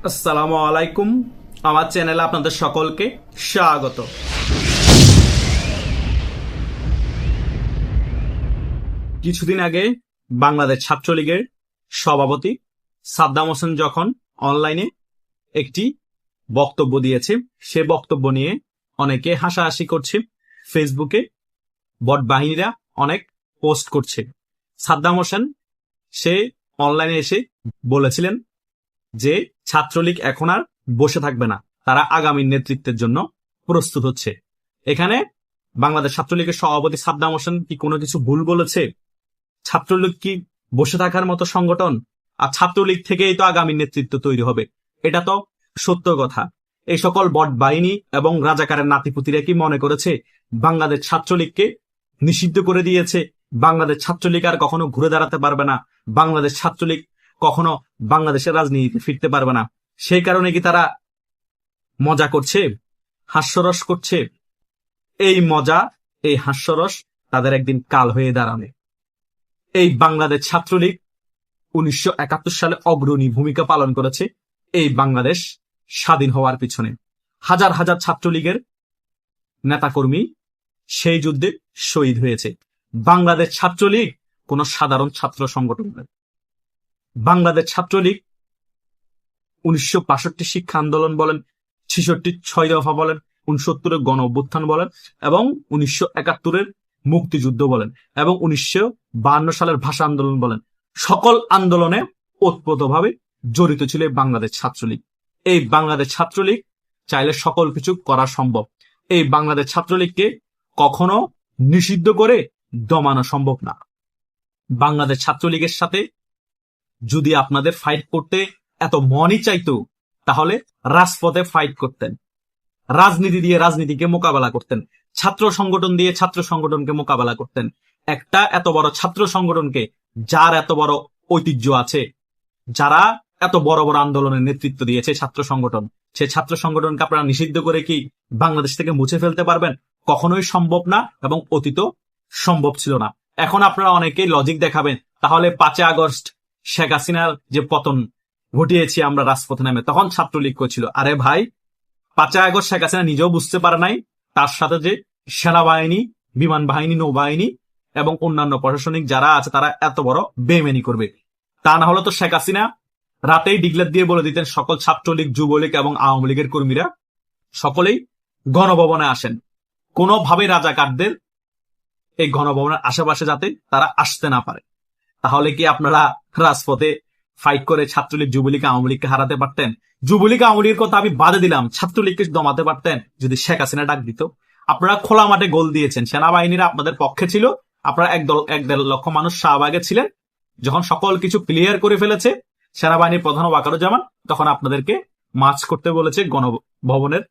আসসালামু আলাইকুম। আমার চ্যানেলে আপনাদের সকলকে স্বাগত। কিছুদিন আগে বাংলাদেশ ছাত্রলীগের সভাপতি সাদ্দাম হোসেন যখন অনলাইনে একটি বক্তব্য দিয়েছে, সে বক্তব্য নিয়ে অনেকে হাসাহাসি করছে। ফেসবুকে বট বাহিনীরা অনেক পোস্ট করছে। সাদ্দাম হোসেন সে অনলাইনে এসে বলেছিলেন যে ছাত্রলীগ এখন আর বসে থাকবে না, তারা আগামী নেতৃত্বের জন্য প্রস্তুত হচ্ছে। এখানে বাংলাদেশ ছাত্রলীগের সভাপতি সাদ্দাম হোসেন কি কোনো কিছু ভুল বলেছে? ছাত্রলীগ কি বসে থাকার মতো সংগঠন? আর ছাত্রলীগ থেকেই তো আগামী নেতৃত্ব তৈরি হবে, এটা তো সত্য কথা। এই সকল বট বাহিনী এবং রাজাকারের নাতিপুতিরা কি মনে করেছে বাংলাদেশ ছাত্রলীগকে নিষিদ্ধ করে দিয়েছে, বাংলাদেশ ছাত্রলীগ আর কখনো ঘুরে দাঁড়াতে পারবে না, বাংলাদেশ ছাত্রলীগ কখনো বাংলাদেশের রাজনীতিতে ফিরতে পারবে না? সেই কারণে কি তারা মজা করছে, হাস্যরস করছে? এই মজা, এই হাস্যরস তাদের একদিন কাল হয়ে দাঁড়াবে। এই বাংলাদেশ ছাত্রলীগ 1971 সালে অগ্রণী ভূমিকা পালন করেছে এই বাংলাদেশ স্বাধীন হওয়ার পিছনে। হাজার হাজার ছাত্রলীগের নেতাকর্মী সেই যুদ্ধে শহীদ হয়েছে। বাংলাদেশ ছাত্রলীগ কোন সাধারণ ছাত্র সংগঠন নয়। বাংলাদেশ ছাত্রলীগ 1962 শিক্ষা আন্দোলন বলেন, 66 6 দফা বলেন, 69 গণ অভ্যুত্থান বলেন, এবং 1971 মুক্তিযুদ্ধ বলেন, এবং 1952 সালের ভাষা আন্দোলন বলেন, সকল আন্দোলনে ওতপ্রোতভাবে জড়িত ছিল বাংলাদেশ ছাত্রলীগ। এই বাংলাদেশ ছাত্রলীগ চাইলে সকল কিছু করা সম্ভব। এই বাংলাদেশ ছাত্রলীগকে কখনো নিষিদ্ধ করে দমানো সম্ভব না। বাংলাদেশ ছাত্রলীগের সাথে যদি আপনাদের ফাইট করতে এত মনই চাইতো, তাহলে রাজপথে ফাইট করতেন, রাজনীতি দিয়ে রাজনীতিকে মোকাবেলা করতেন, ছাত্র সংগঠন দিয়ে ছাত্র সংগঠনকে মোকাবেলা করতেন। একটা এত বড় ছাত্র সংগঠনকে, যার এত বড় ঐতিহ্য আছে, যারা এত বড় বড় আন্দোলনের নেতৃত্ব দিয়েছে ছাত্র সংগঠন, সে ছাত্র সংগঠনকে আপনারা নিষিদ্ধ করে কি বাংলাদেশ থেকে মুছে ফেলতে পারবেন? কখনোই সম্ভব না, এবং অতীত সম্ভব ছিল না। এখন আপনারা অনেকেই লজিক দেখাবেন, তাহলে 5 আগস্ট শেখ হাসিনার যে পতন ঘটিয়েছি আমরা রাজপথে নামে, তখন ছাত্রলীগ ছিল। আরে ভাই, 5 আগস্ট শেখ হাসিনা নিজেও বুঝতে পারে নাই তার সাথে যে সেনাবাহিনী, বিমান বাহিনী, নৌবাহিনী এবং অন্যান্য প্রশাসনিক যারা আছে তারা এত বড় বেইমানি করবে। তা না হলে তো শেখ হাসিনা রাতেই ডিক্লেয়ার দিয়ে বলে দিতেন সকল ছাত্রলীগ, যুবলীগ এবং আওয়ামী লীগের কর্মীরা সকলেই গণভবনে আসেন, কোনোভাবেই রাজাকারদের এই গণভবনের আশেপাশে যাতে তারা আসতে না পারে। তাহলে কি আপনারা রাজপথে ফাইট করে ছাত্রলীগ, যুবলীগ, আওয়ামী লীগকে হারাতে পারতেন? যুবলীগ, আওয়ামী লীগের কথা আমি বাদে দিলাম, ছাত্রলীগকে দমাতে পারতেন যদি শেখ হাসিনা ডাক দিত। আপনারা খোলা মাঠে গোল দিয়েছেন, সেনাবাহিনীরা আপনাদের পক্ষে ছিল, আপনারা 1.5 লক্ষ মানুষ শাহবাগে ছিলেন। যখন সকল কিছু ক্লিয়ার করে ফেলেছে সেনাবাহিনীর প্রধান ওয়াকারুজ্জামান, তখন আপনাদেরকে মার্চ করতে বলেছে, গণভবনের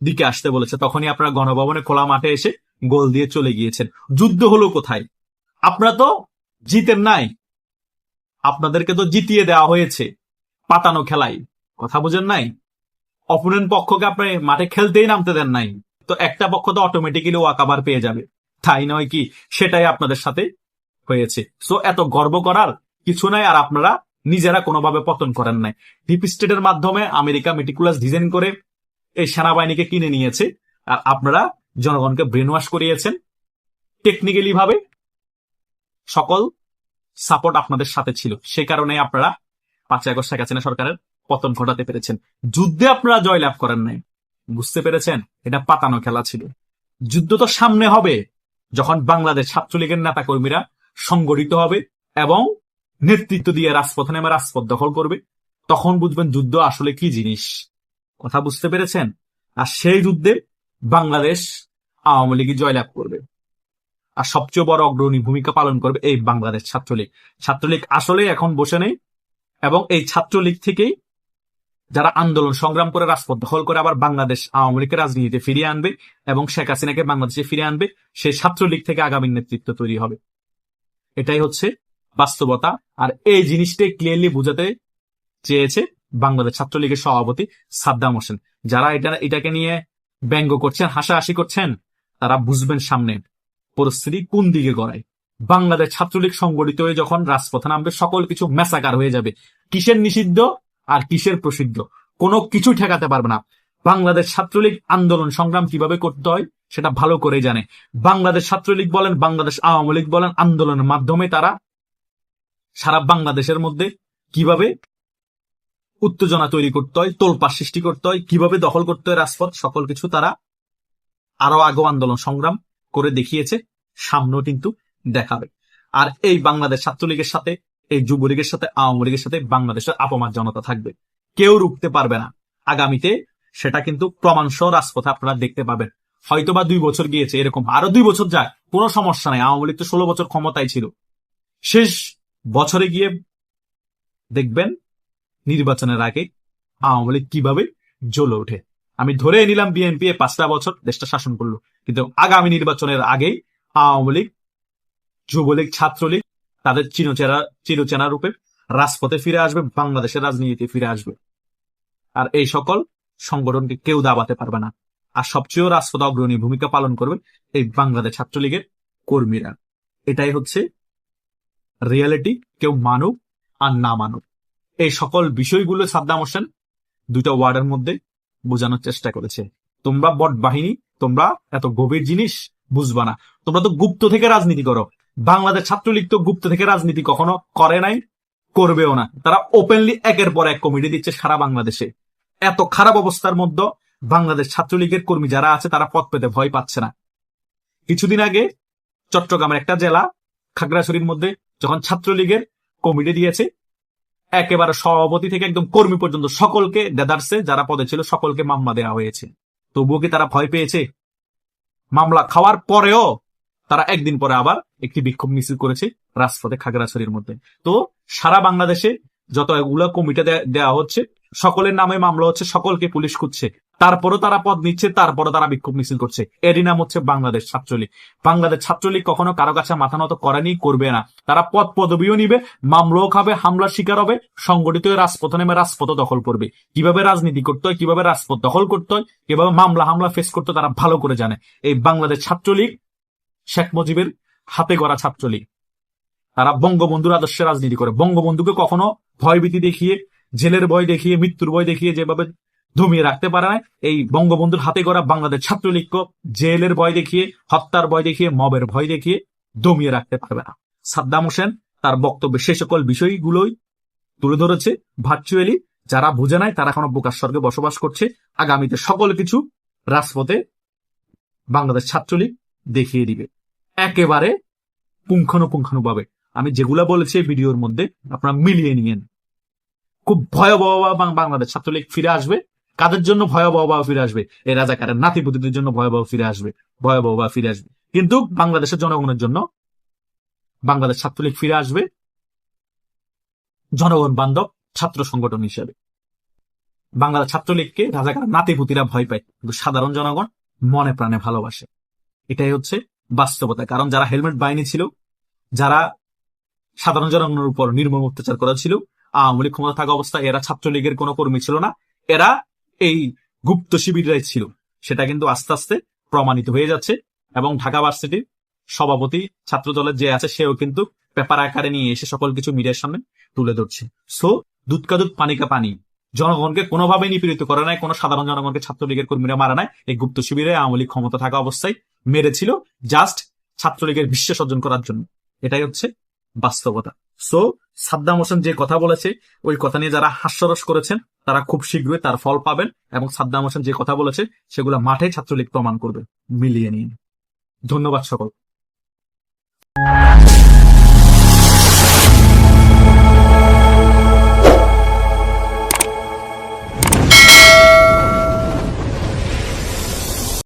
দিকে আসতে বলেছে, তখনই আপনারা গণভবনে খোলা মাঠে এসে গোল দিয়ে চলে গিয়েছেন। যুদ্ধ হলো কোথায়? আপনারা তো জিতেন নাই, আপনাদেরকে তো জিতিয়ে দেওয়া হয়েছে পাতানো খেলাই। কথা বুঝেন নাই? অপোনেন্ট পক্ষকে আপনি মাঠে খেলতেই নামতে দেন নাই, তো একটা পক্ষ তো অটোমেটিক্যালি ওয়াকাবার পেয়ে যাবে, তাই নয় কি? সেটাই আপনাদের সাথে হয়েছে। সো এত গর্ব করার কিছু নাই। আর আপনারা নিজেরা কোনোভাবে পতন করেন নাই। ডিপ স্টেটের মাধ্যমে আমেরিকা মেটিকুলাস ডিজাইন করে এই সেনাবাহিনীকে কিনে নিয়েছে, আর আপনারা জনগণকে ব্রেন ওয়াশ করিয়েছেন টেকনিক্যালি ভাবে। সকল সাপোর্ট আপনাদের সাথে ছিল, সে কারণে আপনারা 5 আগস্ট শেখ হাসিনা সরকারের পতন ঘটাতে পেরেছেন। যুদ্ধে আপনারা জয়লাভ করেন নাই, বুঝতে পেরেছেন? এটা পাতানো খেলা ছিল। যুদ্ধ তো সামনে হবে, যখন বাংলাদেশ ছাত্রলীগের নেতা কর্মীরা সংগঠিত হবে এবং নেতৃত্ব দিয়ে রাজপথে নেমে রাজপথ দখল করবে, তখন বুঝবেন যুদ্ধ আসলে কি জিনিস। কথা বুঝতে পেরেছেন? আর সেই যুদ্ধে বাংলাদেশ আওয়ামী লীগ জয়লাভ করবে, আর সবচেয়ে বড় অগ্রণী ভূমিকা পালন করবে এই বাংলাদেশ ছাত্রলীগ। ছাত্রলীগ আসলে এখন বসে নেই, এবং এই ছাত্রলীগ থেকেই যারা আন্দোলন সংগ্রাম করে রাজপথ দখল করে আবার বাংলাদেশ আওয়ামী লীগের রাজনীতিতে ফিরিয়ে আনবে এবং শেখ হাসিনাকে বাংলাদেশে ফিরিয়ে আনবে, সেই ছাত্রলীগ থেকে আগামী নেতৃত্ব তৈরি হবে। এটাই হচ্ছে বাস্তবতা। আর এই জিনিসটাই ক্লিয়ারলি বুঝাতে চেয়েছে বাংলাদেশ ছাত্রলীগের সভাপতি সাদ্দাম হোসেন। যারা এটাকে নিয়ে ব্যঙ্গ করছেন, হাসাহাসি করছেন, তারা বুঝবেন সামনে পরিস্থিতি কোন দিকে গড়ায়। বাংলাদেশ ছাত্রলীগ সংগঠিত হয়ে যখন রাজপথে নামবে, সকল কিছু মেসাকার হয়ে যাবে। কিসের নিষিদ্ধ? আর কিসের প্রসিদ্ধ, কোনো কিছু ঠেকাতে পারবে না। বাংলাদেশ ছাত্রলীগ আন্দোলন সংগ্রাম কিভাবে করতে হয় সেটা ভালো করে জানে। বাংলাদেশ ছাত্রলীগ বলেন, বাংলাদেশ আওয়ামী লীগ বলেন, আন্দোলনের মাধ্যমে তারা সারা বাংলাদেশের মধ্যে কিভাবে উত্তেজনা তৈরি করতে হয়, তোলপাড় সৃষ্টি করতে হয়, কিভাবে দখল করতে হয় রাজপথ, সকল কিছু তারা আরো আগেও আন্দোলন সংগ্রাম করে দেখিয়েছে, সামনেও কিন্তু দেখাবে। আর এই বাংলাদেশ ছাত্রলীগের সাথে, এই যুবলীগের সাথে, আওয়ামী লীগের সাথে বাংলাদেশের আপমার জনতা থাকবে, কেউ রুখতে পারবে না। আগামীতে সেটা কিন্তু প্রমাণ সহ রাজপথে আপনারা দেখতে পাবেন। হয়তোবা 2 বছর গিয়েছে, এরকম আরো 2 বছর যায়, কোনো সমস্যা নাই। আওয়ামী লীগ তো 16 বছর ক্ষমতায় ছিল। শেষ বছরে গিয়ে দেখবেন নির্বাচনের আগে আওয়ামী লীগ কিভাবে জ্বলে ওঠে। আমি ধরে নিলাম বিএনপি 5টা বছর দেশটা শাসন করলো, কিন্তু আগামী নির্বাচনের আগেই আওয়ামী লীগ, যুবলীগ, ছাত্রলীগ তাদের চিরচেনা রূপে রাজপথে ফিরে আসবে, বাংলাদেশের রাজনীতিতে ফিরে আসবে। আর এই সকল সংগঠনকে কেউ দাবাতে পারবে না। আর সবচেয়ে রাজপথে অগ্রণী ভূমিকা পালন করবে এই বাংলাদেশ ছাত্রলীগের কর্মীরা। এটাই হচ্ছে রিয়েলিটি, কেউ মানুক আর না মানুক। এই সকল বিষয়গুলো সাদ্দাম হোসেন 2টা ওয়ার্ডের মধ্যে বোঝানোর চেষ্টা করেছে। তোমরা বট বাহিনী, তোমরা এত গভীর জিনিস বুঝবা না, তোমরা তো গুপ্ত থেকে রাজনীতি করো। বাংলাদেশ ছাত্রলীগ তো গুপ্ত থেকে রাজনীতি কখনো করে নাই, করবেও না। তারা ওপেনলি একের পর এক কমিটি দিচ্ছে সারা বাংলাদেশে। এত খারাপ অবস্থার মধ্যে বাংলাদেশ ছাত্রলীগের কর্মী যারা আছে তারা পথ পেতে ভয় পাচ্ছে না। কিছুদিন আগে চট্টগ্রামের একটা জেলা খাগড়াছড়ির মধ্যে যখন ছাত্রলীগের কমিটি দিয়েছে, একেবারে সভাপতি থেকে একদম কর্মী পর্যন্ত সকলকে দেদারসে, যারা পদে ছিল সকলকে মামলা দেওয়া হয়েছে। তবুও কি তারা ভয় পেয়েছে? মামলা খাওয়ার পরেও তারা একদিন পরে আবার একটি বিক্ষোভ মিছিল করেছে রাজপথে খাগড়াছড়ির মধ্যে। তো সারা বাংলাদেশে যত এগুলো কমিটি দেওয়া হচ্ছে, সকলের নামে মামলা হচ্ছে, সকলকে পুলিশ খুঁজছে, তারপরও তারা পদ নিচ্ছে, তারপরও তারা বিক্ষোভ মিছিল করছে। এরই নাম হচ্ছে বাংলাদেশ ছাত্রলীগ। বাংলাদেশ ছাত্রলীগ কখনো কারো কাছে মাথা নত করেনি, করবে না। তারা পদ পদবিও নিবে, মামলাও খাবে, হামলার শিকার হবে, সংগঠিত রাজপথ নেমে রাজপথ দখল করবে। কিভাবে রাজনীতি করতে হয়, কিভাবে রাজপথ দখল করতে হয়, কিভাবে মামলা হামলা ফেস করতে হয়, তারা ভালো করে জানে। এই বাংলাদেশ ছাত্রলীগ শেখ মুজিবের হাতে গড়া ছাত্রলীগ। তারা বঙ্গবন্ধুর আদর্শে রাজনীতি করে। বঙ্গবন্ধুকে কখনো ভয়ভীতি দেখিয়ে, জেলের ভয় দেখিয়ে, মৃত্যুর ভয় দেখিয়ে যেভাবে দমিয়ে রাখতে পারে না, এই বঙ্গবন্ধুর হাতে গড়া বাংলাদেশ ছাত্রলীগকে জেলের ভয় দেখিয়ে, হত্যার ভয় দেখিয়ে, মবের ভয় দেখিয়ে দমিয়ে রাখতে পারবে না। সাদ্দাম হোসেন তার বক্তব্যে সে সকল বিষয়গুলোই তুলে ধরেছে। ভার্চুয়ালি যারা বুঝে নাই তারা এখনো বোকার স্বর্গে বসবাস করছে। আগামীতে সকল কিছু রাজপথে বাংলাদেশ ছাত্রলীগ দেখিয়ে দিবে, একেবারে পুঙ্খানুপুঙ্খানুভাবে। আমি যেগুলা বলেছি এই ভিডিওর মধ্যে আপনারা মিলিয়ে নিয়েন। খুব ভয়াবহ বাংলাদেশ ছাত্রলীগ ফিরে আসবে। কাদের জন্য ভয়াবহ ফিরে আসবে? এই রাজাকারের নাতিপুতিদের জন্য ভয়াবহ ফিরে আসবে, ভয়াবহ ফিরে আসবে। কিন্তু বাংলাদেশের জনগণের জন্য বাংলাদেশ ছাত্রলীগ ফিরে আসবে জনগণ বান্ধব ছাত্র সংগঠন হিসেবে। বাংলাদেশ ছাত্রলীগকে রাজাকার নাতিপুতিরা ভয় পায়, কিন্তু সাধারণ জনগণ মনে প্রাণে ভালোবাসে। এটাই হচ্ছে বাস্তবতা। কারণ যারা হেলমেট বাহিনী ছিল, যারা সাধারণ জনগণের উপর নির্মম অত্যাচার করেছিল আওয়ামী লীগ ক্ষমতা থাকা অবস্থায়, এরা ছাত্রলীগের কোনো কর্মী ছিল না, এরা এই গুপ্ত শিবিরাই ছিল। সেটা কিন্তু আস্তে আস্তে প্রমাণিত হয়ে যাচ্ছে। এবং ঢাকা ভার্সিটির সভাপতি ছাত্র দলের যে আছে, সেও কিন্তু পেপার আকারে নিয়ে এসে সকল কিছু মিডিয়ার সামনে তুলে ধরছে। সো দুধ কা দুধ পানি কা পানি। জনগণকে কোনোভাবে নিপীড়িত করে নাই, কোনো সাধারণ জনগণকে ছাত্রলীগের কর্মীরা মারা নাই। এই গুপ্ত শিবিরে আওয়ামী লীগ ক্ষমতা থাকা অবস্থায় মেরেছিল, জাস্ট ছাত্রলীগের বিশ্বাস অর্জন করার জন্য। এটাই হচ্ছে বাস্তবতা। সো সাদ্দাম হোসেন যে কথা বলেছে, ওই কথা নিয়ে যারা হাস্যরস করেছেন তারা খুব শীঘ্রই তার ফল পাবেন। এবং সাদ্দাম হোসেন যে কথা বলেছে সেগুলো মাঠে ছাত্রলীগ প্রমাণ করবে। মিলিয়ে নিন। ধন্যবাদ সকল।